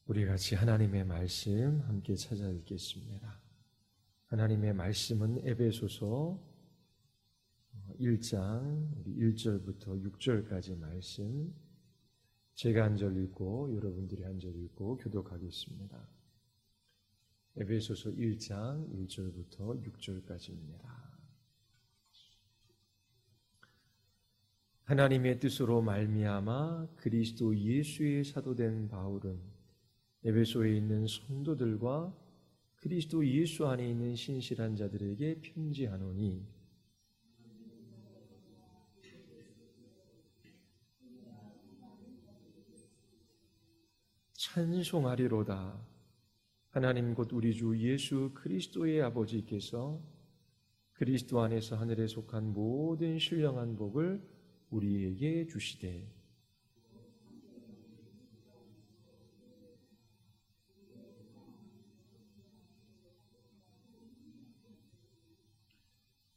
우리 같이 하나님의 말씀 함께 찾아 읽겠습니다. 하나님의 말씀은 에베소서 1장 1절부터 6절까지 말씀, 제가 한 절 읽고 여러분들이 한 절 읽고 교독하겠습니다. 에베소서 1장 1절부터 6절까지입니다. 하나님의 뜻으로 말미암아 그리스도 예수의 사도된 바울은 에베소에 있는 성도들과 그리스도 예수 안에 있는 신실한 자들에게 편지하노니, 찬송하리로다. 하나님 곧 우리 주 예수 그리스도의 아버지께서 그리스도 안에서 하늘에 속한 모든 신령한 복을 우리에게 주시되,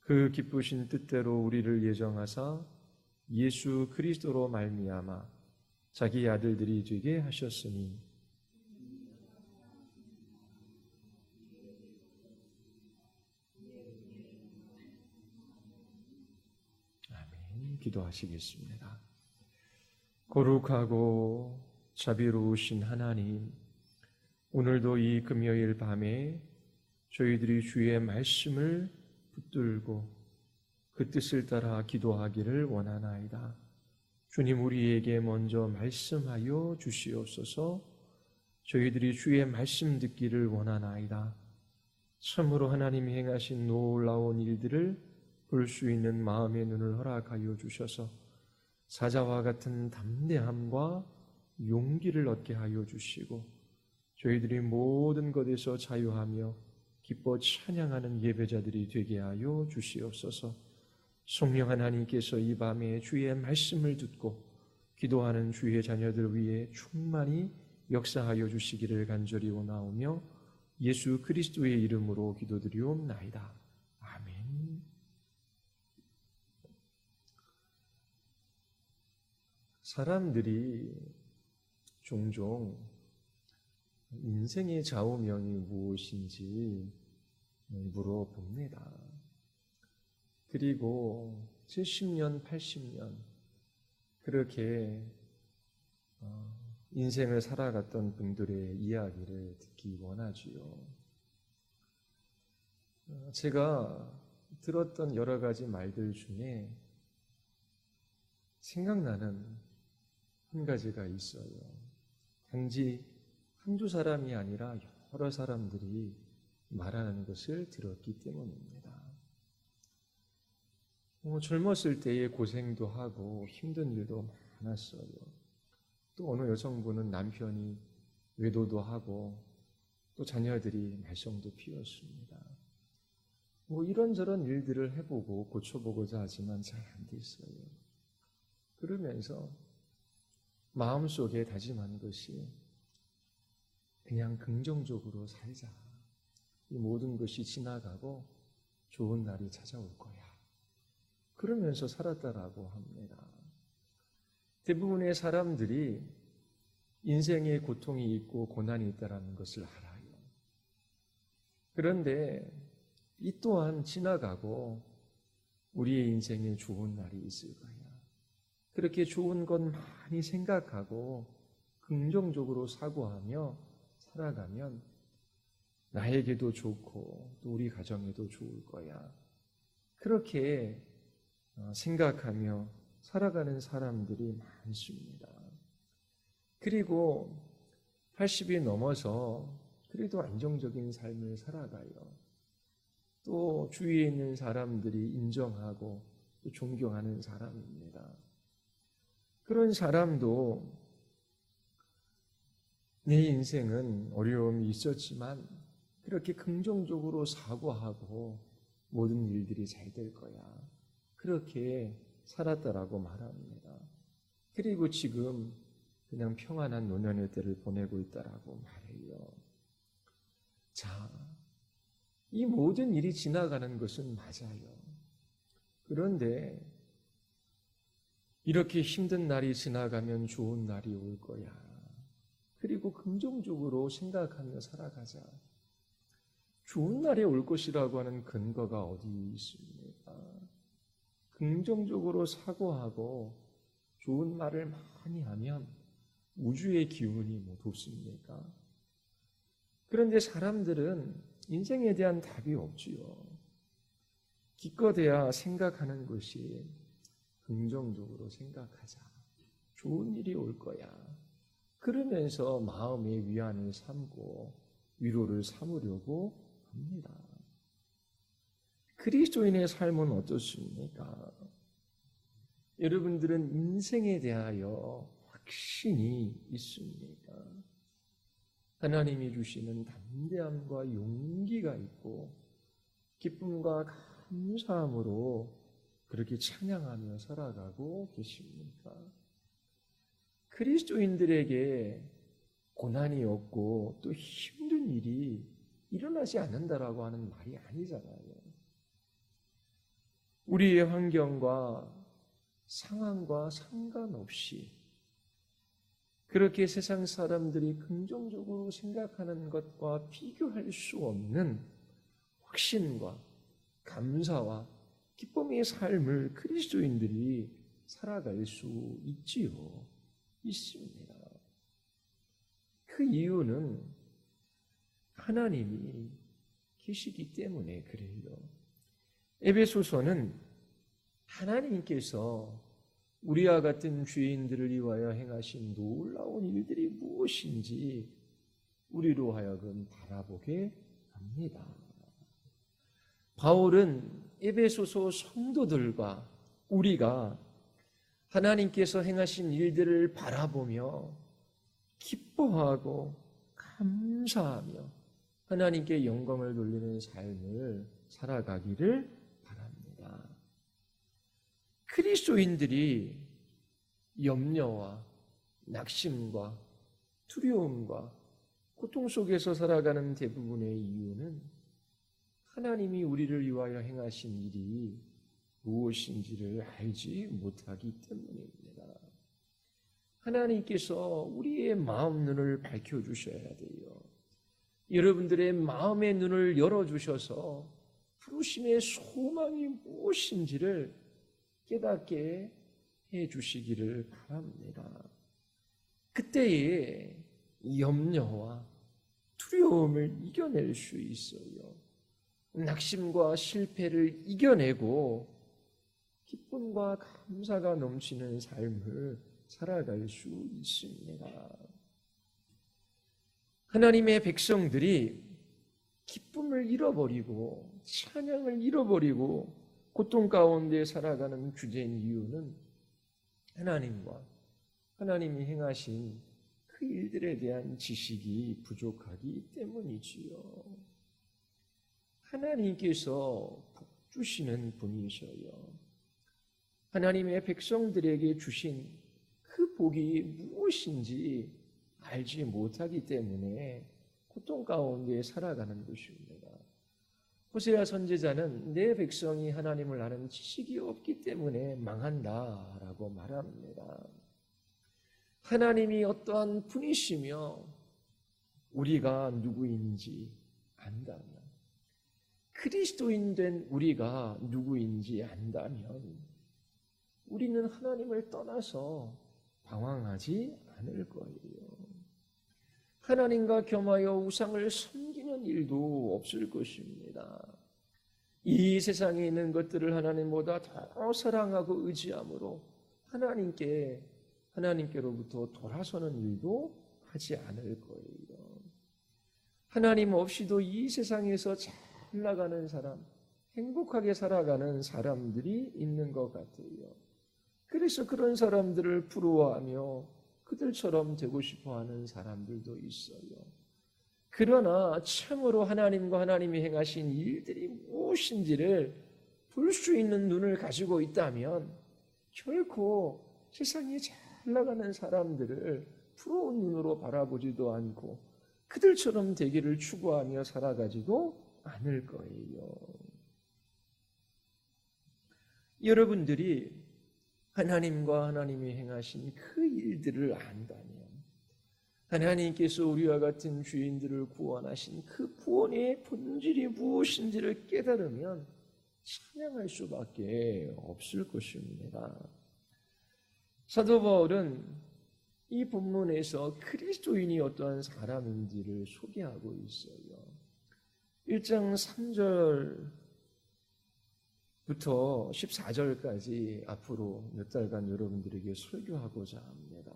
그 기쁘신 뜻대로 우리를 예정하사 예수 그리스도로 말미암아 자기 아들들이 되게 하셨으니, 아멘. 기도하시겠습니다. 거룩하고 자비로우신 하나님, 오늘도 이 금요일 밤에 저희들이 주의 말씀을 붙들고 그 뜻을 따라 기도하기를 원하나이다. 주님, 우리에게 먼저 말씀하여 주시옵소서. 저희들이 주의 말씀 듣기를 원하나이다. 참으로 하나님이 행하신 놀라운 일들을 볼 수 있는 마음의 눈을 허락하여 주셔서 사자와 같은 담대함과 용기를 얻게 하여 주시고, 저희들이 모든 것에서 자유하며 기뻐 찬양하는 예배자들이 되게 하여 주시옵소서. 성령 하나님께서 이 밤에 주의 말씀을 듣고 기도하는 주의 자녀들 위해 충만히 역사하여 주시기를 간절히 원하오며 예수 그리스도의 이름으로 기도드리옵나이다. 아멘. 사람들이 종종 인생의 좌우명이 무엇인지 물어봅니다. 그리고 70년, 80년 그렇게 인생을 살아갔던 분들의 이야기를 듣기 원하지요. 제가 들었던 여러 가지 말들 중에 생각나는 한 가지가 있어요. 단지 한두 사람이 아니라 여러 사람들이 말하는 것을 들었기 때문입니다. 젊었을 때에 고생도 하고 힘든 일도 많았어요. 또 어느 여성분은 남편이 외도도 하고 또 자녀들이 말썽도 피웠습니다. 이런저런 일들을 해보고 고쳐보고자 하지만 잘 안 됐어요. 그러면서 마음속에 다짐한 것이 그냥 긍정적으로 살자. 이 모든 것이 지나가고 좋은 날이 찾아올 거야. 그러면서 살았다라고 합니다. 대부분의 사람들이 인생에 고통이 있고 고난이 있다는 것을 알아요. 그런데 이 또한 지나가고 우리의 인생에 좋은 날이 있을 거야. 그렇게 좋은 건 많이 생각하고 긍정적으로 사고하며 살아가면 나에게도 좋고 또 우리 가정에도 좋을 거야. 그렇게 생각하며 살아가는 사람들이 많습니다. 그리고 80이 넘어서 그래도 안정적인 삶을 살아가요. 또 주위에 있는 사람들이 인정하고 또 존경하는 사람입니다. 그런 사람도 내 인생은 어려움이 있었지만 그렇게 긍정적으로 사고하고 모든 일들이 잘 될 거야. 그렇게 살았다라고 말합니다. 그리고 지금 그냥 평안한 노년의 때를 보내고 있다라고 말해요. 자, 이 모든 일이 지나가는 것은 맞아요. 그런데 이렇게 힘든 날이 지나가면 좋은 날이 올 거야. 그리고 긍정적으로 생각하며 살아가자. 좋은 날이 올 것이라고 하는 근거가 어디 있습니까? 긍정적으로 사고하고 좋은 말을 많이 하면 우주의 기운이 뭐 돋습니까? 그런데 사람들은 인생에 대한 답이 없지요. 기껏해야 생각하는 것이 긍정적으로 생각하자. 좋은 일이 올 거야. 그러면서 마음의 위안을 삼고 위로를 삼으려고 합니다. 그리스도인의 삶은 어떻습니까? 여러분들은 인생에 대하여 확신이 있습니까? 하나님이 주시는 담대함과 용기가 있고 기쁨과 감사함으로 그렇게 찬양하며 살아가고 계십니까? 그리스도인들에게 고난이 없고 또 힘든 일이 일어나지 않는다라고 하는 말이 아니잖아요. 우리의 환경과 상황과 상관없이 그렇게 세상 사람들이 긍정적으로 생각하는 것과 비교할 수 없는 확신과 감사와 기쁨의 삶을 그리스도인들이 살아갈 수 있습니다. 그 이유는 하나님이 계시기 때문에 그래요. 에베소서는 하나님께서 우리와 같은 죄인들을 위하여 행하신 놀라운 일들이 무엇인지 우리로 하여금 바라보게 합니다. 바울은 에베소서 성도들과 우리가 하나님께서 행하신 일들을 바라보며 기뻐하고 감사하며 하나님께 영광을 돌리는 삶을 살아가기를 바랍니다. 그리스도인들이 염려와 낙심과 두려움과 고통 속에서 살아가는 대부분의 이유는 하나님이 우리를 위하여 행하신 일이 무엇인지를 알지 못하기 때문입니다. 하나님께서 우리의 마음 눈을 밝혀주셔야 돼요. 여러분들의 마음의 눈을 열어주셔서 부르심의 소망이 무엇인지를 깨닫게 해주시기를 바랍니다. 그때에 염려와 두려움을 이겨낼 수 있어요. 낙심과 실패를 이겨내고 기쁨과 감사가 넘치는 삶을 살아갈 수 있습니다. 하나님의 백성들이 기쁨을 잃어버리고 찬양을 잃어버리고 고통 가운데 살아가는 주된 이유는 하나님과 하나님이 행하신 그 일들에 대한 지식이 부족하기 때문이지요. 하나님께서 복 주시는 분이셔요. 하나님의 백성들에게 주신 그 복이 무엇인지 알지 못하기 때문에 고통 가운데 살아가는 것입니다. 호세아 선지자는 내 백성이 하나님을 아는 지식이 없기 때문에 망한다라고 말합니다. 하나님이 어떠한 분이시며 우리가 누구인지 안다면, 그리스도인 된 우리가 누구인지 안다면 우리는 하나님을 떠나서 방황하지 않을 거예요. 하나님과 겸하여 우상을 섬기는 일도 없을 것입니다. 이 세상에 있는 것들을 하나님보다 더 사랑하고 의지함으로 하나님께로부터 돌아서는 일도 하지 않을 거예요. 하나님 없이도 이 세상에서 잘 나가는 사람, 행복하게 살아가는 사람들이 있는 것 같아요. 그래서 그런 사람들을 부러워하며 그들처럼 되고 싶어하는 사람들도 있어요. 그러나 참으로 하나님과 하나님이 행하신 일들이 무엇인지를 볼 수 있는 눈을 가지고 있다면 결코 세상에 잘 나가는 사람들을 부러운 눈으로 바라보지도 않고 그들처럼 되기를 추구하며 살아가지도 않을 거예요. 여러분들이 하나님과 하나님이 행하신 그 일들을 안다면, 하나님께서 우리와 같은 죄인들을 구원하신 그 구원의 본질이 무엇인지를 깨달으면 찬양할 수밖에 없을 것입니다. 사도 바울은 이 본문에서 그리스도인이 어떠한 사람인지를 소개하고 있어요. 1장 3절부터 14절까지 앞으로 몇 달간 여러분들에게 설교하고자 합니다.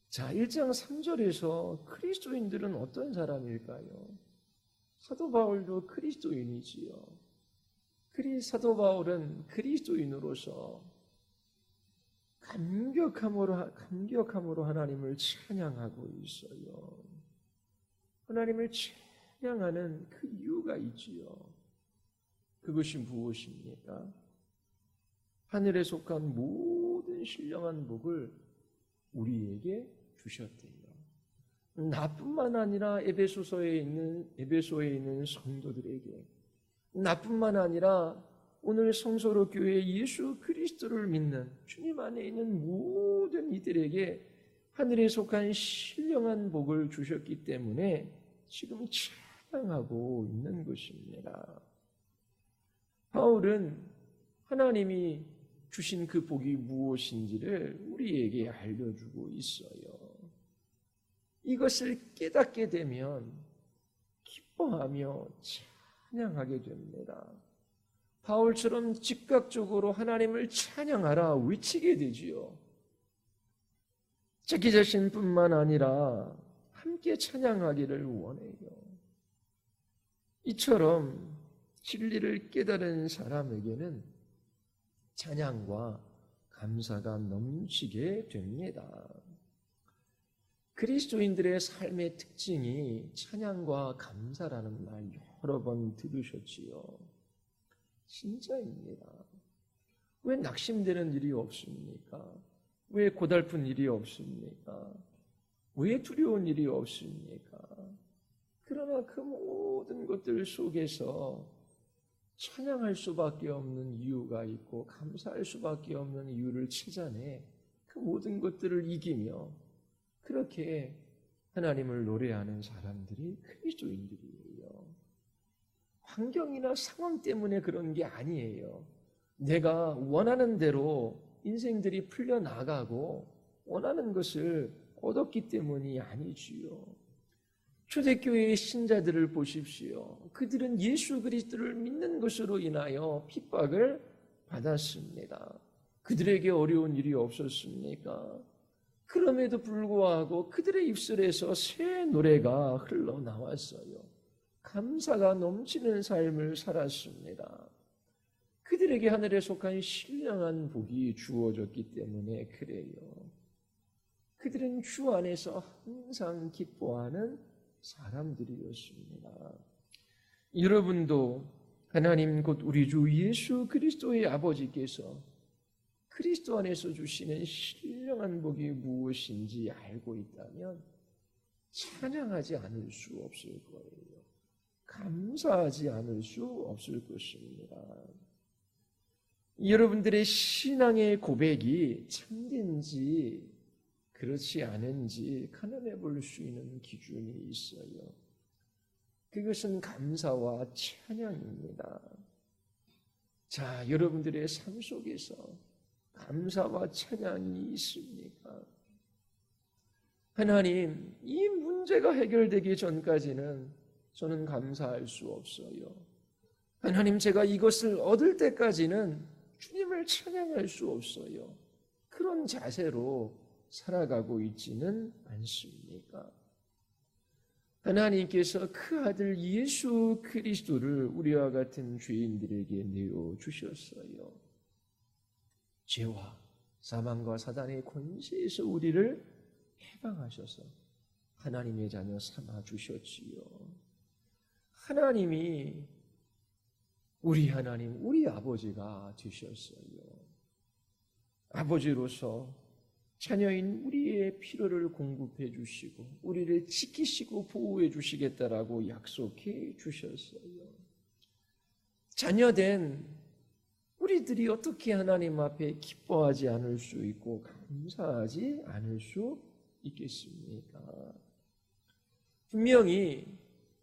자, 1장 3절에서 그리스도인들은 어떤 사람일까요? 사도 바울도 그리스도인이지요. 사도 바울은 그리스도인으로서 감격함으로 하나님을 찬양하고 있어요. 하나님을 찬양하는 그 이유가 있지요. 그것이 무엇입니까? 하늘에 속한 모든 신령한 복을 우리에게 주셨대요. 나뿐만 아니라 에베소에 있는 성도들에게, 나뿐만 아니라 오늘 성소로 교회 예수 그리스도를 믿는 주님 안에 있는 모든 이들에게 하늘에 속한 신령한 복을 주셨기 때문에 지금 찬양하고 있는 것입니다. 바울은 하나님이 주신 그 복이 무엇인지를 우리에게 알려주고 있어요. 이것을 깨닫게 되면 기뻐하며 찬양하게 됩니다. 바울처럼 즉각적으로 하나님을 찬양하라 외치게 되지요. 자기 자신뿐만 아니라 함께 찬양하기를 원해요. 이처럼 진리를 깨달은 사람에게는 찬양과 감사가 넘치게 됩니다. 그리스도인들의 삶의 특징이 찬양과 감사라는 말 여러 번 들으셨지요. 진짜입니다. 왜 낙심되는 일이 없습니까? 왜 고달픈 일이 없습니까? 왜 두려운 일이 없습니까? 그러나 그 모든 것들 속에서 찬양할 수밖에 없는 이유가 있고 감사할 수밖에 없는 이유를 찾아내 그 모든 것들을 이기며 그렇게 하나님을 노래하는 사람들이 그리스도인들이에요. 환경이나 상황 때문에 그런 게 아니에요. 내가 원하는 대로 인생들이 풀려나가고 원하는 것을 얻었기 때문이 아니지요. 초대교회의 신자들을 보십시오. 그들은 예수 그리스도를 믿는 것으로 인하여 핍박을 받았습니다. 그들에게 어려운 일이 없었습니까? 그럼에도 불구하고 그들의 입술에서 새 노래가 흘러나왔어요. 감사가 넘치는 삶을 살았습니다. 그들에게 하늘에 속한 신령한 복이 주어졌기 때문에 그래요. 그들은 주 안에서 항상 기뻐하는 사람들이었습니다. 여러분도 하나님 곧 우리 주 예수 그리스도의 아버지께서 그리스도 안에서 주시는 신령한 복이 무엇인지 알고 있다면 찬양하지 않을 수 없을 거예요. 감사하지 않을 수 없을 것입니다. 여러분들의 신앙의 고백이 참된지 그렇지 않은지 가늠해 볼 수 있는 기준이 있어요. 그것은 감사와 찬양입니다. 자, 여러분들의 삶 속에서 감사와 찬양이 있습니까? 하나님, 이 문제가 해결되기 전까지는 저는 감사할 수 없어요. 하나님, 제가 이것을 얻을 때까지는 주님을 찬양할 수 없어요. 그런 자세로 살아가고 있지는 않습니까? 하나님께서 그 아들 예수 그리스도를 우리와 같은 죄인들에게 내어주셨어요. 죄와 사망과 사단의 권세에서 우리를 해방하셔서 하나님의 자녀 삼아주셨지요. 하나님이 우리 하나님, 우리 아버지가 되셨어요. 아버지로서 자녀인 우리의 필요를 공급해 주시고 우리를 지키시고 보호해 주시겠다라고 약속해 주셨어요. 자녀된 우리들이 어떻게 하나님 앞에 기뻐하지 않을 수 있고 감사하지 않을 수 있겠습니까? 분명히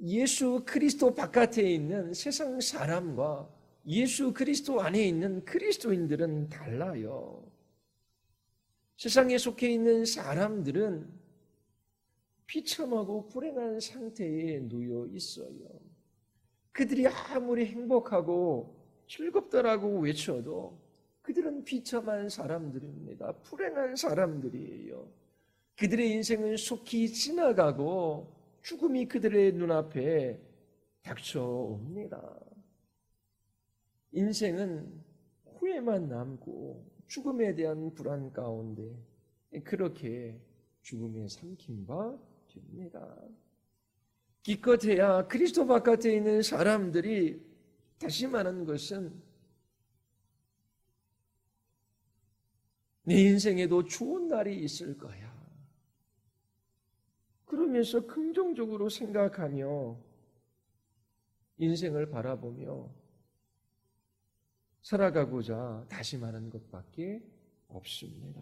예수 그리스도 바깥에 있는 세상 사람과 예수 그리스도 안에 있는 그리스도인들은 달라요. 세상에 속해 있는 사람들은 비참하고 불행한 상태에 놓여 있어요. 그들이 아무리 행복하고 즐겁다라고 외쳐도 그들은 비참한 사람들입니다. 불행한 사람들이에요. 그들의 인생은 속히 지나가고 죽음이 그들의 눈앞에 닥쳐옵니다. 인생은 후회만 남고 죽음에 대한 불안 가운데 그렇게 죽음에 삼킨 바 됩니다. 기껏해야 그리스도 바깥에 있는 사람들이 다시 말하는 것은 내 인생에도 좋은 날이 있을 거야. 그러면서 긍정적으로 생각하며 인생을 바라보며 살아가고자 다짐하는 것밖에 없습니다.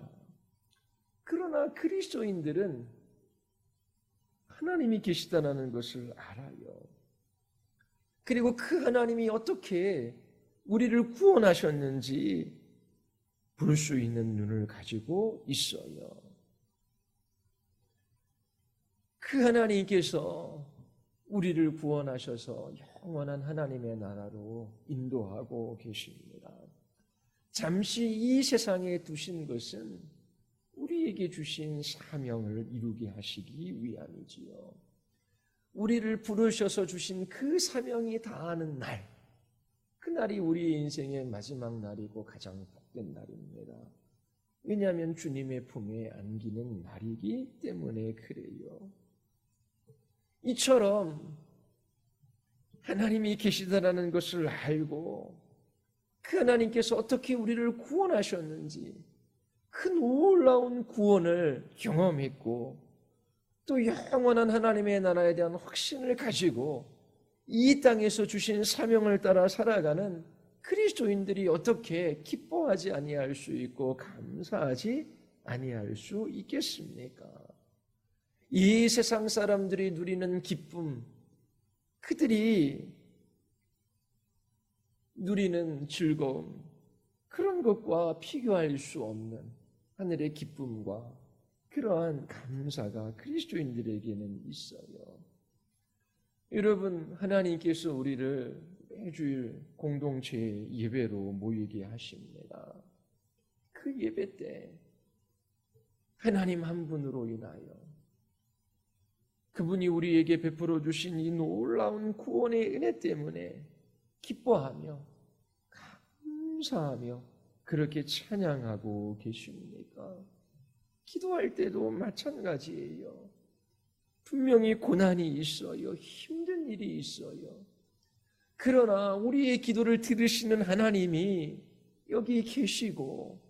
그러나 그리스도인들은 하나님이 계시다는 것을 알아요. 그리고 그 하나님이 어떻게 우리를 구원하셨는지 볼 수 있는 눈을 가지고 있어요. 그 하나님께서 우리를 구원하셔서 영원한 하나님의 나라로 인도하고 계십니다. 잠시 이 세상에 두신 것은 우리에게 주신 사명을 이루게 하시기 위함이지요. 우리를 부르셔서 주신 그 사명이 다하는 날, 그날이 우리의 인생의 마지막 날이고 가장 복된 날입니다. 왜냐하면 주님의 품에 안기는 날이기 때문에 그래요. 이처럼 하나님이 계시다라는 것을 알고 그 하나님께서 어떻게 우리를 구원하셨는지 그 놀라운 구원을 경험했고 또 영원한 하나님의 나라에 대한 확신을 가지고 이 땅에서 주신 사명을 따라 살아가는 그리스도인들이 어떻게 기뻐하지 아니할 수 있고 감사하지 아니할 수 있겠습니까? 이 세상 사람들이 누리는 기쁨, 그들이 누리는 즐거움, 그런 것과 비교할 수 없는 하늘의 기쁨과 그러한 감사가 그리스도인들에게는 있어요. 여러분, 하나님께서 우리를 매주일 공동체 예배로 모이게 하십니다. 그 예배 때 하나님 한 분으로 인하여 그분이 우리에게 베풀어 주신 이 놀라운 구원의 은혜 때문에 기뻐하며 감사하며 그렇게 찬양하고 계십니까? 기도할 때도 마찬가지예요. 분명히 고난이 있어요. 힘든 일이 있어요. 그러나 우리의 기도를 들으시는 하나님이 여기 계시고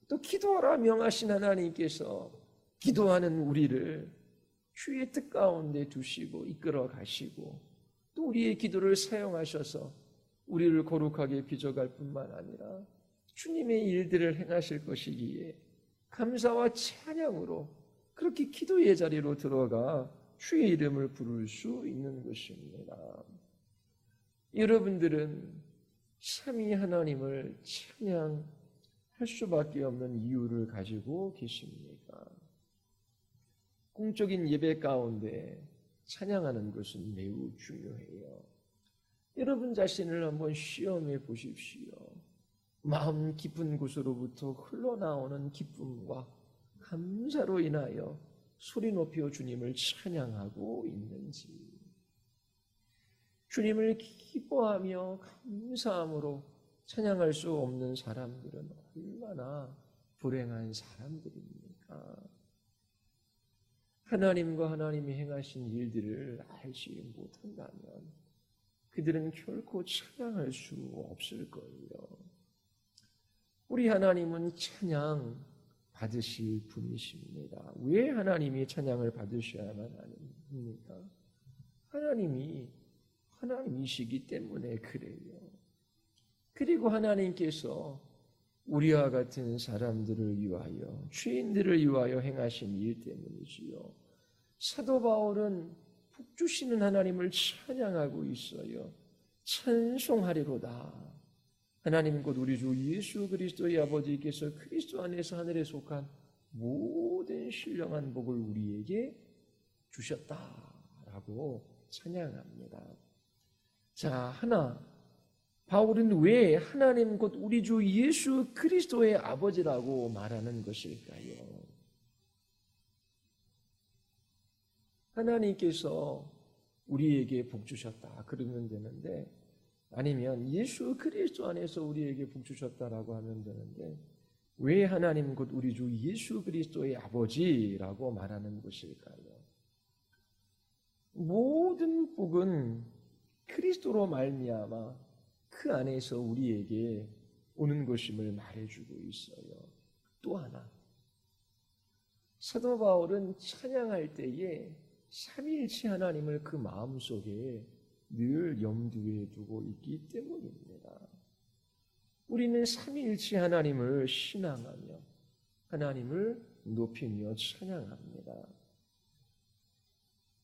또 기도하라 명하신 하나님께서 기도하는 우리를 주의 뜻 가운데 두시고 이끌어 가시고 또 우리의 기도를 사용하셔서 우리를 거룩하게 빚어갈 뿐만 아니라 주님의 일들을 행하실 것이기에 감사와 찬양으로 그렇게 기도의 자리로 들어가 주의 이름을 부를 수 있는 것입니다. 여러분들은 삼위 하나님을 찬양할 수밖에 없는 이유를 가지고 계십니까? 공적인 예배 가운데 찬양하는 것은 매우 중요해요. 여러분 자신을 한번 시험해 보십시오. 마음 깊은 곳으로부터 흘러나오는 기쁨과 감사로 인하여 소리 높여 주님을 찬양하고 있는지, 주님을 기뻐하며 감사함으로 찬양할 수 없는 사람들은 얼마나 불행한 사람들입니까? 하나님과 하나님이 행하신 일들을 알지 못한다면 그들은 결코 찬양할 수 없을 거예요. 우리 하나님은 찬양 받으실 분이십니다. 왜 하나님이 찬양을 받으셔야만 합니까? 하나님이 하나님이시기 때문에 그래요. 그리고 하나님께서 우리와 같은 사람들을 위하여, 죄인들을 위하여 행하신 일 때문이지요. 사도 바울은 복 주시는 하나님을 찬양하고 있어요. 찬송하리로다. 하나님 곧 우리 주 예수 그리스도의 아버지께서 그리스도 안에서 하늘에 속한 모든 신령한 복을 우리에게 주셨다라고 찬양합니다. 자, 바울은 왜 하나님 곧 우리 주 예수 그리스도의 아버지라고 말하는 것일까요? 하나님께서 우리에게 복 주셨다 그러면 되는데, 아니면 예수 그리스도 안에서 우리에게 복 주셨다라고 하면 되는데, 왜 하나님 곧 우리 주 예수 그리스도의 아버지라고 말하는 것일까요? 모든 복은 그리스도로 말미암아 그 안에서 우리에게 오는 것임을 말해주고 있어요. 또 하나, 사도 바울은 찬양할 때에 삼위일체 하나님을 그 마음속에 늘 염두에 두고 있기 때문입니다. 우리는 삼위일체 하나님을 신앙하며 하나님을 높이며 찬양합니다.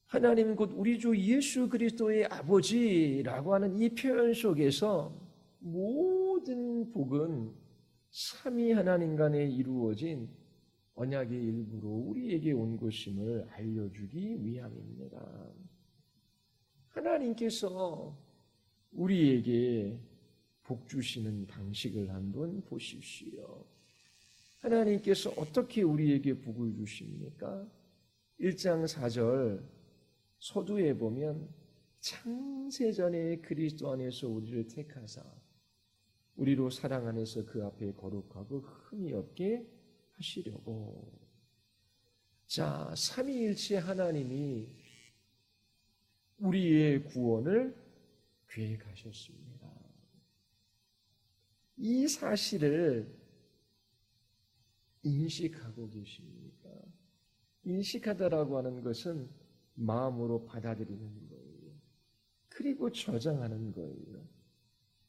하나님 곧 우리 주 예수 그리스도의 아버지라고 하는 이 표현 속에서 모든 복은 삼위 하나님 간에 이루어진 언약의 일부로 우리에게 온 것임을 알려주기 위함입니다. 하나님께서 우리에게 복 주시는 방식을 한번 보십시오. 하나님께서 어떻게 우리에게 복을 주십니까? 1장 4절 서두에 보면 창세전에 그리스도 안에서 우리를 택하사 우리로 사랑 안에서 그 앞에 거룩하고 흠이 없게 하시려고. 자, 삼위일체 하나님이 우리의 구원을 계획하셨습니다. 이 사실을 인식하고 계십니까? 인식하다라고 하는 것은 마음으로 받아들이는 거예요. 그리고 저장하는 거예요.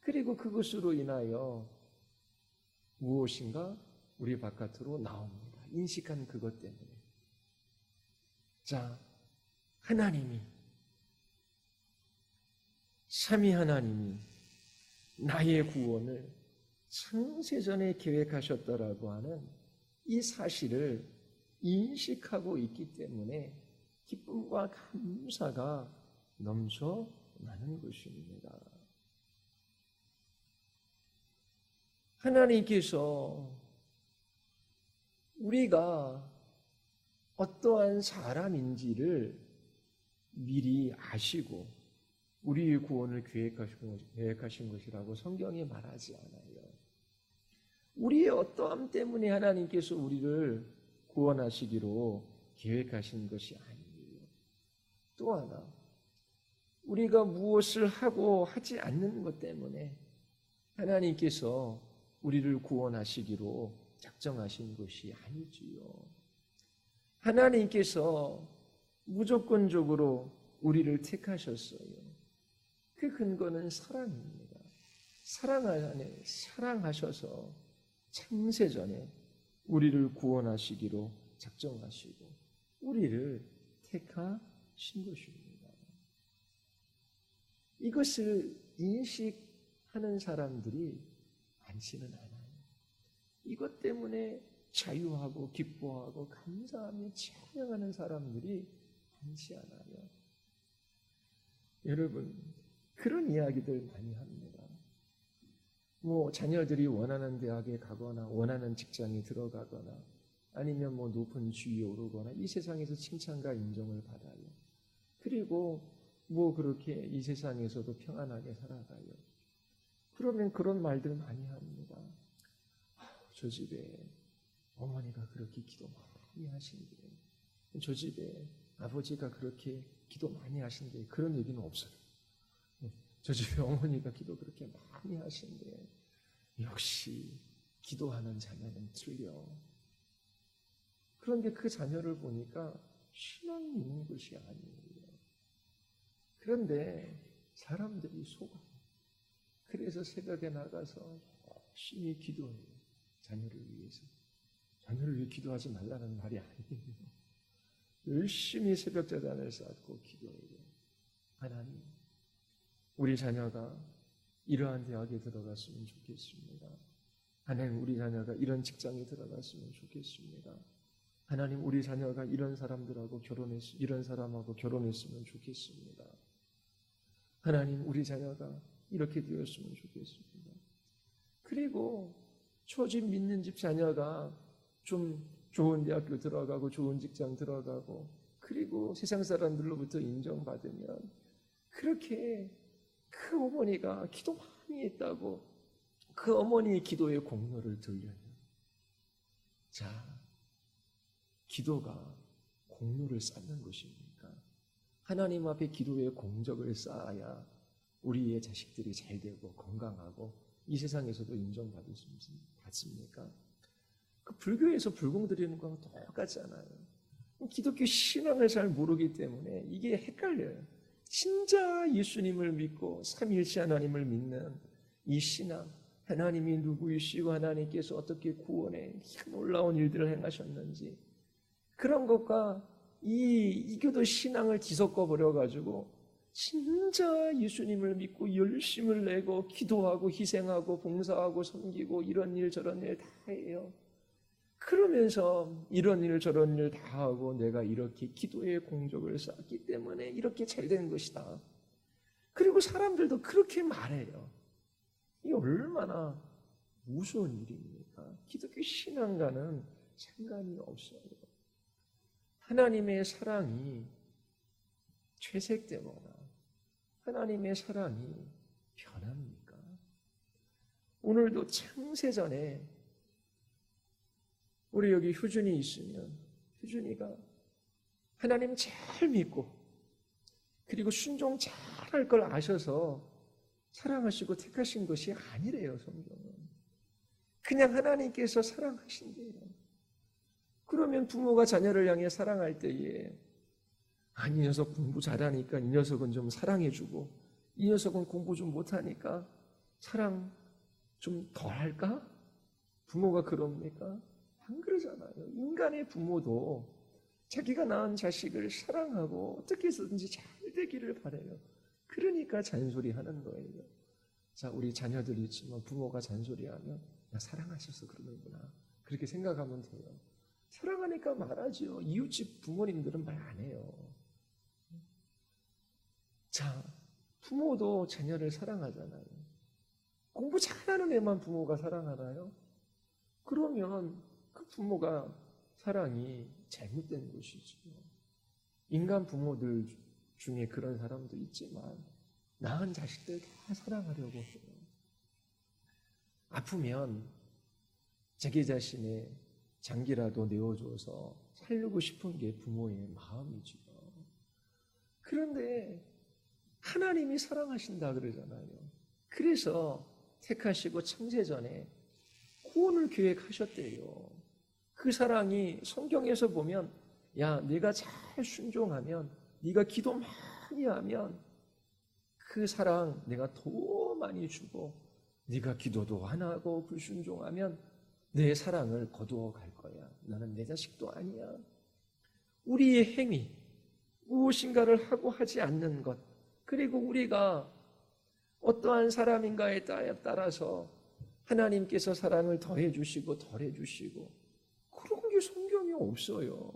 그리고 그것으로 인하여 무엇인가 우리 바깥으로 나옵니다. 인식한 그것 때문에. 자, 하나님이, 삼위 하나님이 나의 구원을 창세전에 계획하셨다라고 하는 이 사실을 인식하고 있기 때문에 기쁨과 감사가 넘쳐나는 것입니다. 하나님께서 우리가 어떠한 사람인지를 미리 아시고 우리의 구원을 계획하신 것이라고 성경이 말하지 않아요. 우리의 어떠함 때문에 하나님께서 우리를 구원하시기로 계획하신 것이 아니에요. 또 하나, 우리가 무엇을 하고 하지 않는 것 때문에 하나님께서 우리를 구원하시기로 작정하신 것이 아니지요. 하나님께서 무조건적으로 우리를 택하셨어요. 그 근거는 사랑입니다. 사랑하셔서 창세전에 우리를 구원하시기로 작정하시고 우리를 택하신 것입니다. 이것을 인식하는 사람들이 많지는 않아요. 이것 때문에 자유하고 기뻐하고 감사하며 찬양하는 사람들이 많지 않아요. 여러분, 그런 이야기들 많이 합니다. 자녀들이 원하는 대학에 가거나 원하는 직장에 들어가거나 아니면 높은 지위에 오르거나 이 세상에서 칭찬과 인정을 받아요. 그리고 그렇게 이 세상에서도 평안하게 살아가요. 그러면 그런 말들 많이 합니다. 저 집에 어머니가 그렇게 기도 많이 하신대. 저 집에 아버지가 그렇게 기도 많이 하신대. 그런 얘기는 없어요. 저 집에 어머니가 기도 그렇게 많이 하신대. 역시 기도하는 자녀는 틀려. 그런데 그 자녀를 보니까 신앙이 있는 것이 아니에요. 그런데 사람들이 속아요. 그래서 새벽에 나가서 열심히 기도해요. 자녀를 위해서. 자녀를 위해 기도하지 말라는 말이 아니에요. 열심히 새벽자단을 쌓고 기도해요. 하나님, 우리 자녀가 이러한 대학에 들어갔으면 좋겠습니다. 하나님, 우리 자녀가 이런 직장에 들어갔으면 좋겠습니다. 하나님, 우리 자녀가 이런 사람하고 결혼했으면 좋겠습니다. 하나님, 우리 자녀가 이렇게 되었으면 좋겠습니다. 그리고 초집 믿는 집 자녀가 좀 좋은 대학교 들어가고 좋은 직장 들어가고 그리고 세상 사람들로부터 인정받으면 그렇게 그 어머니가 기도 많이 했다고 그 어머니의 기도의 공로를 들려요. 자, 기도가 공로를 쌓는 것입니까? 하나님 앞에 기도의 공적을 쌓아야 우리의 자식들이 잘 되고 건강하고 이 세상에서도 인정받을 수 있습니까? 그 불교에서 불공 드리는 거랑 똑같잖아요. 기독교 신앙을 잘 모르기 때문에 이게 헷갈려요. 진짜 예수님을 믿고 삼위일체 하나님을 믿는 이 신앙, 하나님이 누구이시고 하나님께서 어떻게 구원에 놀라운 일들을 행하셨는지 그런 것과 이 교도 신앙을 뒤섞어 버려가지고 진짜 예수님을 믿고 열심을 내고 기도하고 희생하고 봉사하고 섬기고 이런 일 저런 일 다 해요. 그러면서 이런 일 저런 일 다 하고 내가 이렇게 기도의 공적을 쌓았기 때문에 이렇게 잘 된 것이다. 그리고 사람들도 그렇게 말해요. 이게 얼마나 무서운 일입니까? 기독교 신앙과는 상관이 없어요. 하나님의 사랑이 퇴색되거나 하나님의 사랑이 변합니까? 오늘도 창세전에 우리 여기 효준이 있으면 효준이가 하나님 잘 믿고 그리고 순종 잘할 걸 아셔서 사랑하시고 택하신 것이 아니래요. 성경은 그냥 하나님께서 사랑하신대요. 그러면 부모가 자녀를 향해 사랑할 때에 이 녀석 공부 잘하니까 이 녀석은 좀 사랑해주고 이 녀석은 공부 좀 못하니까 사랑 좀 덜할까? 부모가 그럽니까? 안 그러잖아요. 인간의 부모도 자기가 낳은 자식을 사랑하고 어떻게 해서든지 잘 되기를 바라요. 그러니까 잔소리하는 거예요. 자, 우리 자녀들이 있지만 부모가 잔소리하면 나 사랑하셔서 그러는구나. 그렇게 생각하면 돼요. 사랑하니까 말하죠. 이웃집 부모님들은 말 안 해요. 자, 부모도 자녀를 사랑하잖아요. 공부 잘하는 애만 부모가 사랑하나요? 그러면 그 부모가 사랑이 잘못된 것이죠. 인간 부모들 중에 그런 사람도 있지만 낳은 자식들 다 사랑하려고 해요. 아프면 자기 자신의 장기라도 내어줘서 살리고 싶은 게 부모의 마음이죠. 그런데 하나님이 사랑하신다 그러잖아요. 그래서 택하시고 창세전에 구원을 계획하셨대요. 그 사랑이 성경에서 보면 야, 네가 잘 순종하면 네가 기도 많이 하면 그 사랑 내가 더 많이 주고 네가 기도도 안 하고 불순종하면 내 사랑을 거두어 갈 거야. 나는 내 자식도 아니야. 우리의 행위, 무엇인가를 하고 하지 않는 것, 그리고 우리가 어떠한 사람인가에 따라서 하나님께서 사랑을 더해 주시고 덜해 주시고 그런 게 성경에 없어요.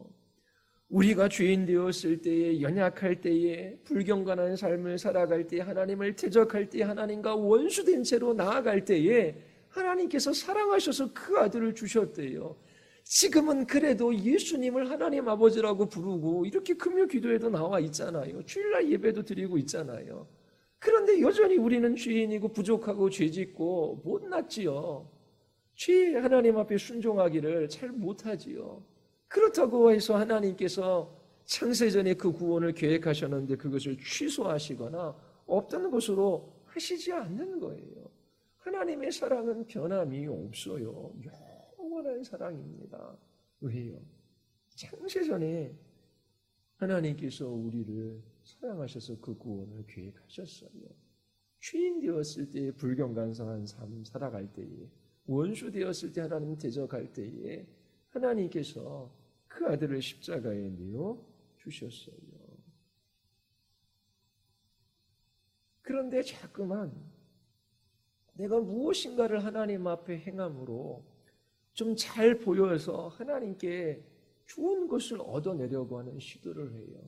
우리가 죄인 되었을 때에, 연약할 때에, 불경건한 삶을 살아갈 때에, 하나님을 대적할 때에, 하나님과 원수된 채로 나아갈 때에 하나님께서 사랑하셔서 그 아들을 주셨대요. 지금은 그래도 예수님을 하나님 아버지라고 부르고 이렇게 금요 기도에도 나와 있잖아요. 주일날 예배도 드리고 있잖아요. 그런데 여전히 우리는 죄인이고 부족하고 죄짓고 못났지요. 죄 하나님 앞에 순종하기를 잘 못하지요. 그렇다고 해서 하나님께서 창세전에 그 구원을 계획하셨는데 그것을 취소하시거나 없던 것으로 하시지 않는 거예요. 하나님의 사랑은 변함이 없어요. 영원한 사랑입니다. 왜요? 창세전에 하나님께서 우리를 사랑하셔서 그 구원을 계획하셨어요. 죄인 되었을 때에 불경건성한 삶 살아갈 때에 원수 되었을 때 하나님 대적할 때에 하나님께서 그 아들을 십자가에 내어 주셨어요. 그런데 자꾸만 내가 무엇인가를 하나님 앞에 행함으로 좀 잘 보여서 하나님께 좋은 것을 얻어내려고 하는 시도를 해요.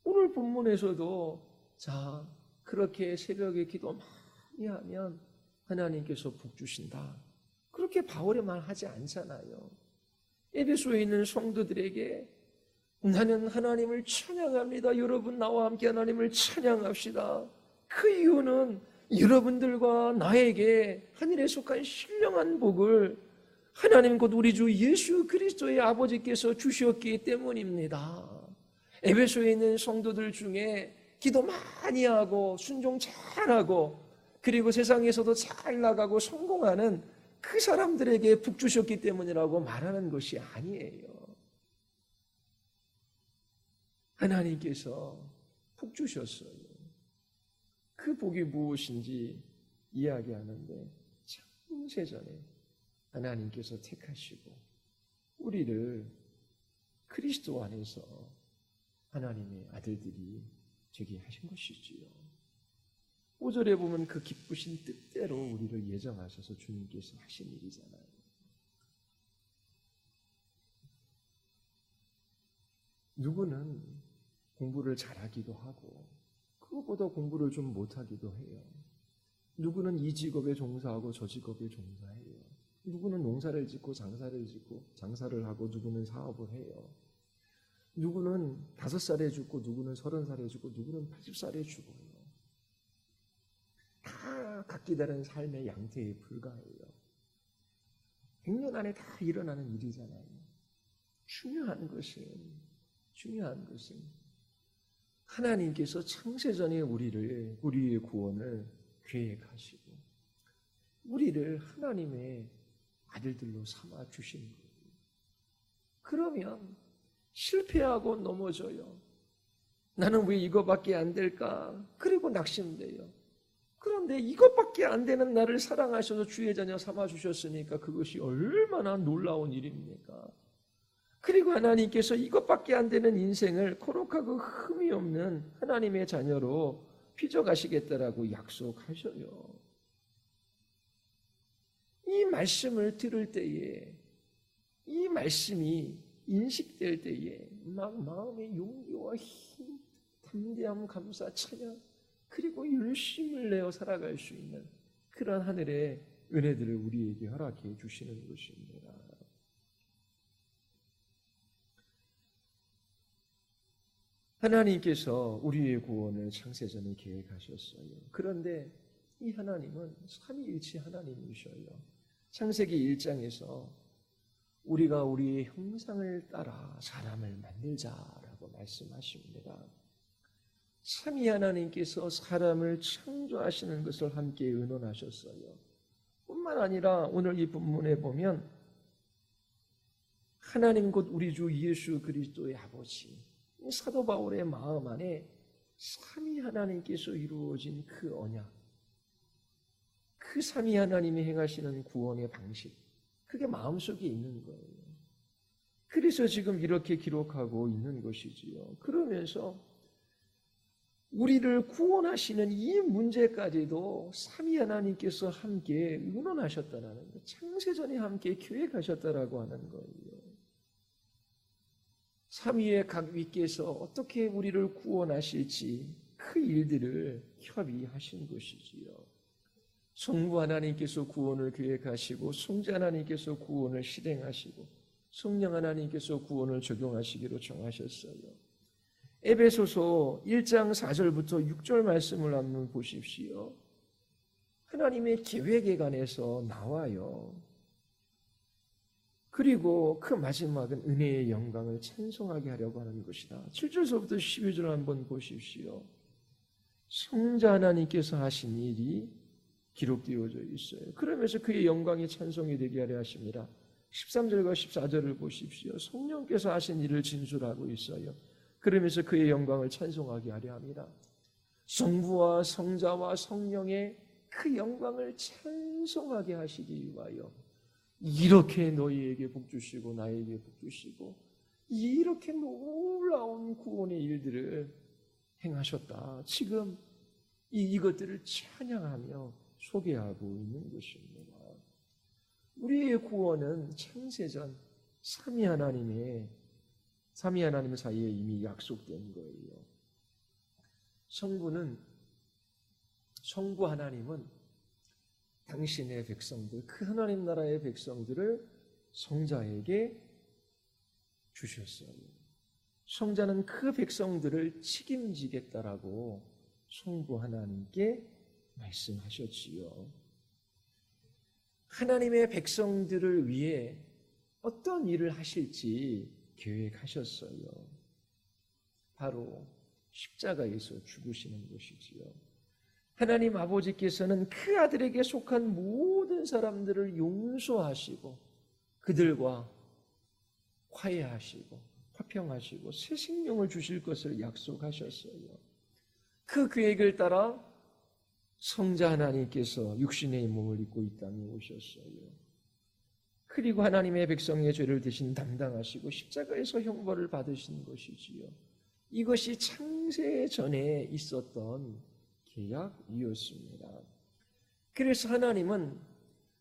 오늘 본문에서도 자, 그렇게 새벽에 기도 많이 하면 하나님께서 복 주신다. 그렇게 바울의 말 하지 않잖아요. 에베소에 있는 성도들에게 나는 하나님을 찬양합니다. 여러분 나와 함께 하나님을 찬양합시다. 그 이유는 여러분들과 나에게 하늘에 속한 신령한 복을 하나님 곧 우리 주 예수 그리스도의 아버지께서 주셨기 때문입니다. 에베소에 있는 성도들 중에 기도 많이 하고 순종 잘하고 그리고 세상에서도 잘 나가고 성공하는 그 사람들에게 복 주셨기 때문이라고 말하는 것이 아니에요. 하나님께서 복 주셨어요. 그 복이 무엇인지 이야기하는데 창세전에 하나님께서 택하시고 우리를 그리스도 안에서 하나님의 아들들이 되게 하신 것이지요. 5절에 보면 그 기쁘신 뜻대로 우리를 예정하셔서 주님께서 하신 일이잖아요. 누구는 공부를 잘하기도 하고 그것보다 공부를 좀 못하기도 해요. 누구는 이 직업에 종사하고 저 직업에 종사해요. 누구는 농사를 짓고 장사를 하고 누구는 사업을 해요. 누구는 5살에 죽고 누구는 30살에 죽고 누구는 80살에 죽어요. 다 각기 다른 삶의 양태에 불과해요. 100년 안에 다 일어나는 일이잖아요. 중요한 것은 하나님께서 창세전에 우리의 구원을 계획하시고 우리를 하나님의 아들들로 삼아 주신 거예요. 그러면 실패하고 넘어져요. 나는 왜 이거밖에 안 될까? 그리고 낙심돼요. 그런데 이것밖에 안 되는 나를 사랑하셔서 주의 자녀 삼아 주셨으니까 그것이 얼마나 놀라운 일입니까? 그리고 하나님께서 이것밖에 안 되는 인생을 거룩하고 흠이 없는 하나님의 자녀로 빚어가시겠다라고 약속하셔요. 이 말씀을 들을 때에 이 말씀이 인식될 때에 막 마음의 용기와 힘, 담대함, 감사, 찬양 그리고 열심을 내어 살아갈 수 있는 그런 하늘의 은혜들을 우리에게 허락해 주시는 것입니다. 하나님께서 우리의 구원을 창세전에 계획하셨어요. 그런데 이 하나님은 삼위일체 하나님이셔요. 창세기 1장에서 우리가 우리의 형상을 따라 사람을 만들자라고 말씀하십니다. 삼위 하나님께서 사람을 창조하시는 것을 함께 의논하셨어요. 뿐만 아니라 오늘 이 본문에 보면 하나님 곧 우리 주 예수 그리스도의 아버지 사도 바울의 마음 안에 삼위 하나님께서 이루어진 그 언약, 그 삼위 하나님이 행하시는 구원의 방식, 그게 마음속에 있는 거예요. 그래서 지금 이렇게 기록하고 있는 것이지요. 그러면서 우리를 구원하시는 이 문제까지도 삼위 하나님께서 함께 의논하셨다는 것, 창세전에 함께 계획하셨다라고 하는 거예요. 삼위의 각 위께서 어떻게 우리를 구원하실지 그 일들을 협의하신 것이지요. 성부 하나님께서 구원을 계획하시고 성자 하나님께서 구원을 실행하시고 성령 하나님께서 구원을 적용하시기로 정하셨어요. 에베소서 1장 4절부터 6절 말씀을 한번 보십시오. 하나님의 계획에 관해서 나와요. 그리고 그 마지막은 은혜의 영광을 찬송하게 하려고 하는 것이다. 7절서부터 12절 한번 보십시오. 성자 하나님께서 하신 일이 기록되어져 있어요. 그러면서 그의 영광이 찬송이 되게 하려 하십니다. 13절과 14절을 보십시오. 성령께서 하신 일을 진술하고 있어요. 그러면서 그의 영광을 찬송하게 하려 합니다. 성부와 성자와 성령의 그 영광을 찬송하게 하시기 위하여 이렇게 너희에게 복 주시고 나에게 복 주시고 이렇게 놀라운 구원의 일들을 행하셨다. 지금 이것들을 찬양하며 소개하고 있는 것입니다. 우리의 구원은 창세전 삼위 하나님 사이에 이미 약속된 거예요. 성부 하나님은 당신의 백성들, 그 하나님 나라의 백성들을 성자에게 주셨어요. 성자는 그 백성들을 책임지겠다라고 성부 하나님께 말씀하셨지요. 하나님의 백성들을 위해 어떤 일을 하실지 계획하셨어요. 바로 십자가에서 죽으시는 것이지요. 하나님 아버지께서는 그 아들에게 속한 모든 사람들을 용서하시고 그들과 화해하시고 화평하시고 새 생명을 주실 것을 약속하셨어요. 그 계획을 따라 성자 하나님께서 육신의 몸을 입고 이 땅에 오셨어요. 그리고 하나님의 백성의 죄를 대신 담당하시고 십자가에서 형벌을 받으신 것이지요. 이것이 창세 전에 있었던 계약이었습니다. 그래서 하나님은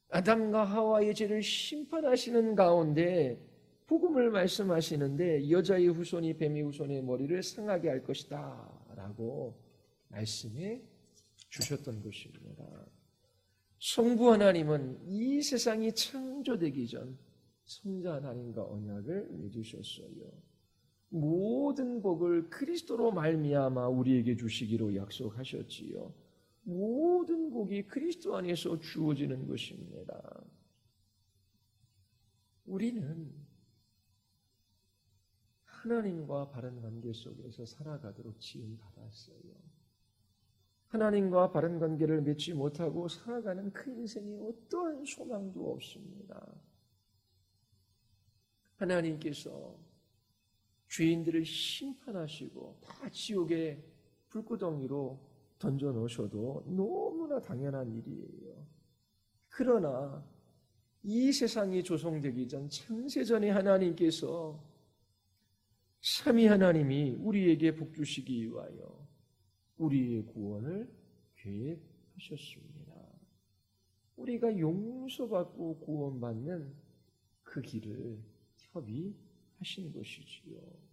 아담과 하와의 죄를 심판하시는 가운데 복음을 말씀하시는데 여자의 후손이 뱀의 후손의 머리를 상하게 할 것이다 라고 말씀해 주셨던 것입니다. 성부 하나님은 이 세상이 창조되기 전 성자 하나님과 언약을 맺으셨어요. 모든 복을 그리스도로 말미암아 우리에게 주시기로 약속하셨지요. 모든 복이 그리스도 안에서 주어지는 것입니다. 우리는 하나님과 바른 관계 속에서 살아가도록 지음받았어요. 하나님과 바른 관계를 맺지 못하고 살아가는 그 인생에 어떠한 소망도 없습니다. 하나님께서 죄인들을 심판하시고 다 지옥의 불구덩이로 던져 놓으셔도 너무나 당연한 일이에요. 그러나 이 세상이 조성되기 전 창세전에 하나님께서 삼위 하나님이 우리에게 복 주시기 위하여 우리의 구원을 계획하셨습니다. 우리가 용서받고 구원받는 그 길을 협의하신 것이지요.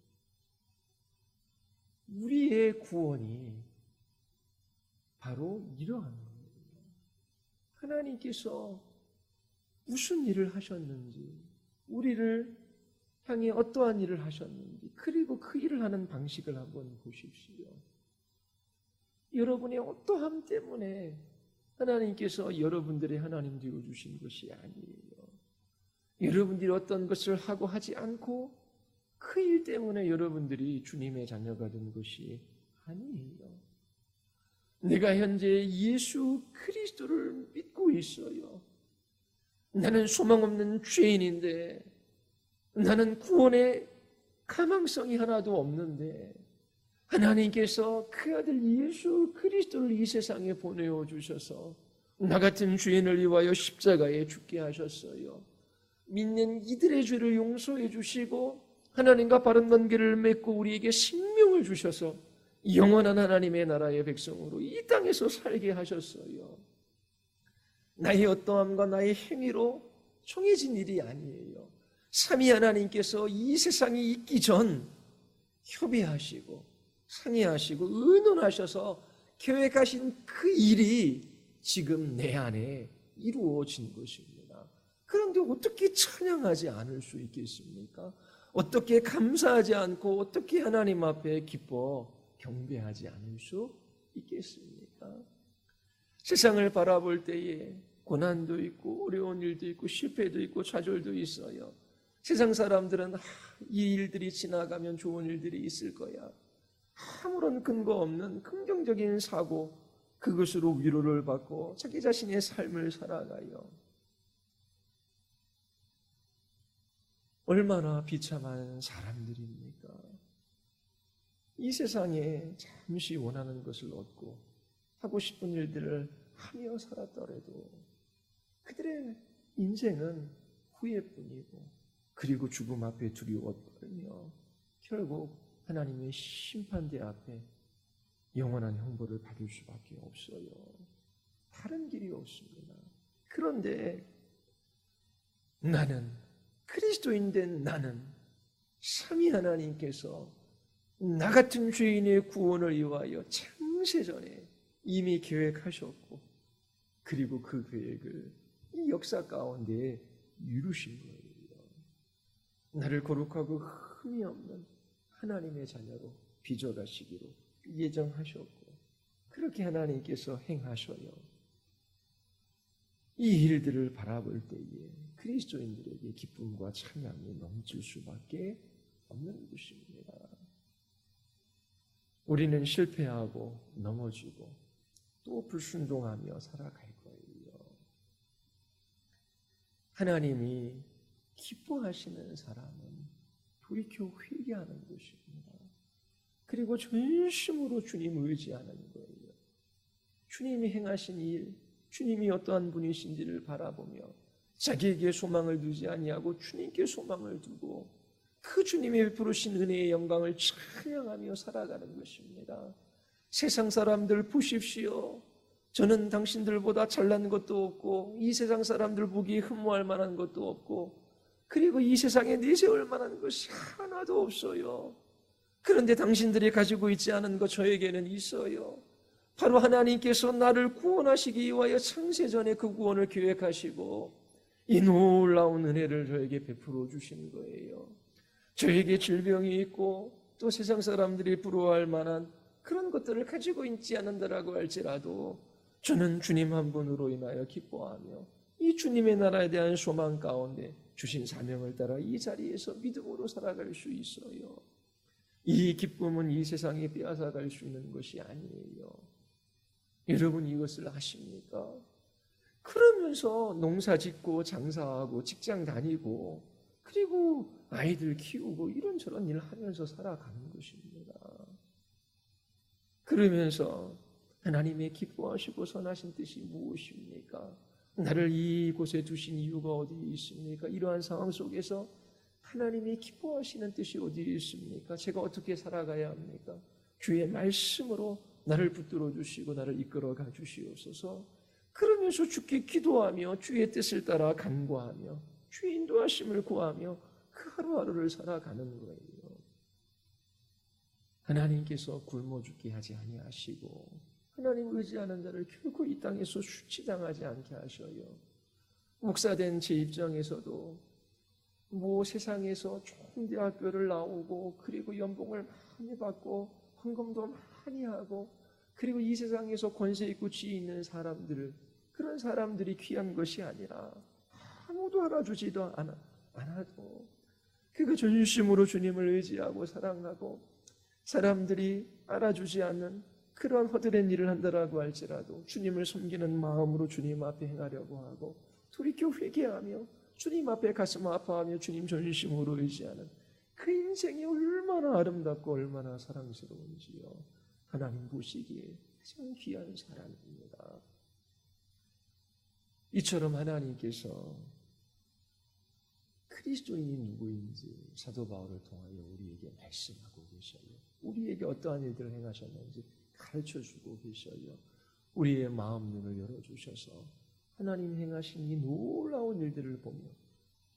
우리의 구원이 바로 이러한 거예요. 하나님께서 무슨 일을 하셨는지, 우리를 향해 어떠한 일을 하셨는지, 그리고 그 일을 하는 방식을 한번 보십시오. 여러분의 어떠함 때문에 하나님께서 여러분들의 하나님 되어주신 것이 아니에요. 여러분들이 어떤 것을 하고 하지 않고 그 일 때문에 여러분들이 주님의 자녀가 된 것이 아니에요. 내가 현재 예수 그리스도를 믿고 있어요. 나는 소망 없는 죄인인데, 나는 구원의 가망성이 하나도 없는데 하나님께서 그 아들 예수 그리스도를 이 세상에 보내어 주셔서 나 같은 죄인을 위하여 십자가에 죽게 하셨어요. 믿는 이들의 죄를 용서해 주시고 하나님과 바른 관계를 맺고 우리에게 생명을 주셔서 영원한 하나님의 나라의 백성으로 이 땅에서 살게 하셨어요. 나의 어떠함과 나의 행위로 정해진 일이 아니에요. 삼위 하나님께서 이 세상이 있기 전 협의하시고 상의하시고 의논하셔서 계획하신 그 일이 지금 내 안에 이루어진 것입니다. 그런데 어떻게 찬양하지 않을 수 있겠습니까? 어떻게 감사하지 않고 어떻게 하나님 앞에 기뻐 경배하지 않을 수 있겠습니까? 세상을 바라볼 때에 고난도 있고 어려운 일도 있고 실패도 있고 좌절도 있어요. 세상 사람들은 이 일들이 지나가면 좋은 일들이 있을 거야. 아무런 근거 없는 긍정적인 사고, 그것으로 위로를 받고 자기 자신의 삶을 살아가요. 얼마나 비참한 사람들입니까? 이 세상에 잠시 원하는 것을 얻고 하고 싶은 일들을 하며 살았더라도 그들의 인생은 후회뿐이고, 그리고 죽음 앞에 두려워 떨며 결국 하나님의 심판대 앞에 영원한 형벌을 받을 수밖에 없어요. 다른 길이 없습니다. 그런데 나는, 그리스도인 된 나는, 삼위 하나님께서 나 같은 죄인의 구원을 위하여 창세전에 이미 계획하셨고, 그리고 그 계획을 이 역사 가운데 이루신 거예요. 나를 거룩하고 흠이 없는 하나님의 자녀로 빚어가시기로 예정하셨고, 그렇게 하나님께서 행하셔요. 이 일들을 바라볼 때에 그리스도인들에게 기쁨과 찬양이 넘칠 수밖에 없는 것입니다. 우리는 실패하고 넘어지고 또 불순종하며 살아갈 거예요. 하나님이 기뻐하시는 사람은 돌이켜 회개하는 것입니다. 그리고 전심으로 주님을 의지하는 거예요. 주님이 행하신 일, 주님이 어떠한 분이신지를 바라보며 자기에게 소망을 두지 아니하고 주님께 소망을 두고 그 주님의 베푸신 은혜의 영광을 찬양하며 살아가는 것입니다. 세상 사람들 보십시오. 저는 당신들보다 잘난 것도 없고 이 세상 사람들 보기에 흠모할 만한 것도 없고, 그리고 이 세상에 내세울 만한 것이 하나도 없어요. 그런데 당신들이 가지고 있지 않은 것 저에게는 있어요. 바로 하나님께서 나를 구원하시기 위하여 창세전에 그 구원을 계획하시고 이 놀라운 은혜를 저에게 베풀어 주신 거예요. 저에게 질병이 있고 또 세상 사람들이 부러워할 만한 그런 것들을 가지고 있지 않는다라고 할지라도 저는 주님 한 분으로 인하여 기뻐하며 이 주님의 나라에 대한 소망 가운데 주신 사명을 따라 이 자리에서 믿음으로 살아갈 수 있어요. 이 기쁨은 이 세상에 빼앗아갈 수 있는 것이 아니에요. 여러분 이것을 아십니까? 그러면서 농사 짓고 장사하고 직장 다니고 그리고 아이들 키우고 이런저런 일을 하면서 살아가는 것입니다. 그러면서 하나님의 기뻐하시고 선하신 뜻이 무엇입니까? 나를 이곳에 두신 이유가 어디 있습니까? 이러한 상황 속에서 하나님이 기뻐하시는 뜻이 어디 있습니까? 제가 어떻게 살아가야 합니까? 주의 말씀으로 나를 붙들어 주시고 나를 이끌어 가 주시옵소서. 그러면서 주께 기도하며 주의 뜻을 따라 간구하며 주의 인도하심을 구하며 그 하루하루를 살아가는 거예요. 하나님께서 굶어 죽게 하지 아니하시고 하나님 의지하는 자를 결코 이 땅에서 수치당하지 않게 하셔요. 목사된 제 입장에서도 세상에서 좋은 대학교를 나오고 그리고 연봉을 많이 받고 헌금도 많이 하고 그리고 이 세상에서 권세 있고 지위 있는 사람들을, 그런 사람들이 귀한 것이 아니라 아무도 알아주지도 않아도 그가 전심으로 주님을 의지하고 사랑하고 사람들이 알아주지 않는 그런 허드렛 일을 한다라고 할지라도 주님을 섬기는 마음으로 주님 앞에 행하려고 하고 돌이켜 회개하며 주님 앞에 가슴 아파하며 주님 전심으로 의지하는 그 인생이 얼마나 아름답고 얼마나 사랑스러운지요. 하나님 보시기에 가장 귀한 사람입니다. 이처럼 하나님께서 그리스도인이 누구인지 사도 바울을 통하여 우리에게 말씀하고 계셔요. 우리에게 어떠한 일들을 행하셨는지 가르쳐주고 계셔요. 우리의 마음 눈을 열어주셔서 하나님 행하신 이 놀라운 일들을 보며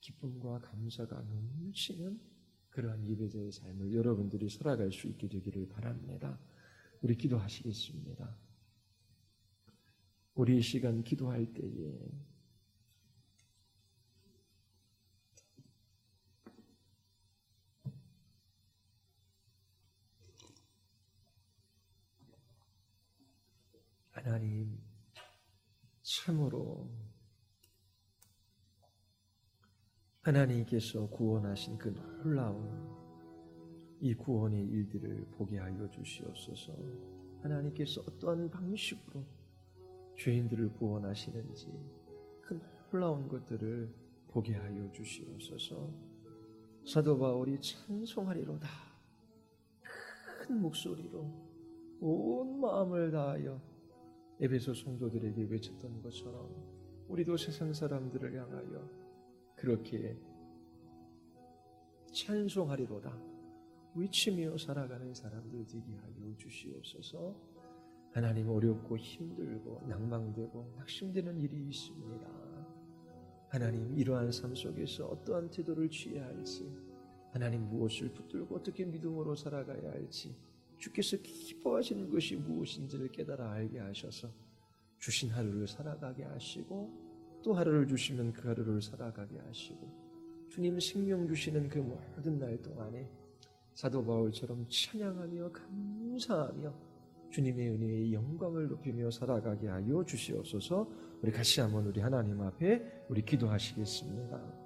기쁨과 감사가 넘치는 그러한 예배자의 삶을 여러분들이 살아갈 수 있게 되기를 바랍니다. 우리 기도하시겠습니다. 우리 이 시간 기도할 때에 하나님 참으로 하나님께서 구원하신 그 놀라운 이 구원의 일들을 보게 하여 주시옵소서. 하나님께서 어떠한 방식으로 죄인들을 구원하시는지 그 놀라운 것들을 보게 하여 주시옵소서. 사도 바울이 찬송하리로다 큰 목소리로 온 마음을 다하여 에베소 성도들에게 외쳤던 것처럼 우리도 세상 사람들을 향하여 그렇게 찬송하리로다 외치며 살아가는 사람들 되게 하여 주시옵소서. 하나님, 어렵고 힘들고 낭망되고 낙심되는 일이 있습니다. 하나님, 이러한 삶 속에서 어떠한 태도를 취해야 할지, 하나님 무엇을 붙들고 어떻게 믿음으로 살아가야 할지, 주께서 기뻐하시는 것이 무엇인지를 깨달아 알게 하셔서 주신 하루를 살아가게 하시고, 또 하루를 주시면 그 하루를 살아가게 하시고, 주님 생명 주시는 그 모든 날 동안에 사도 바울처럼 찬양하며 감사하며 주님의 은혜의 영광을 높이며 살아가게 하여 주시옵소서. 우리 같이 한번 우리 하나님 앞에 우리 기도하시겠습니다.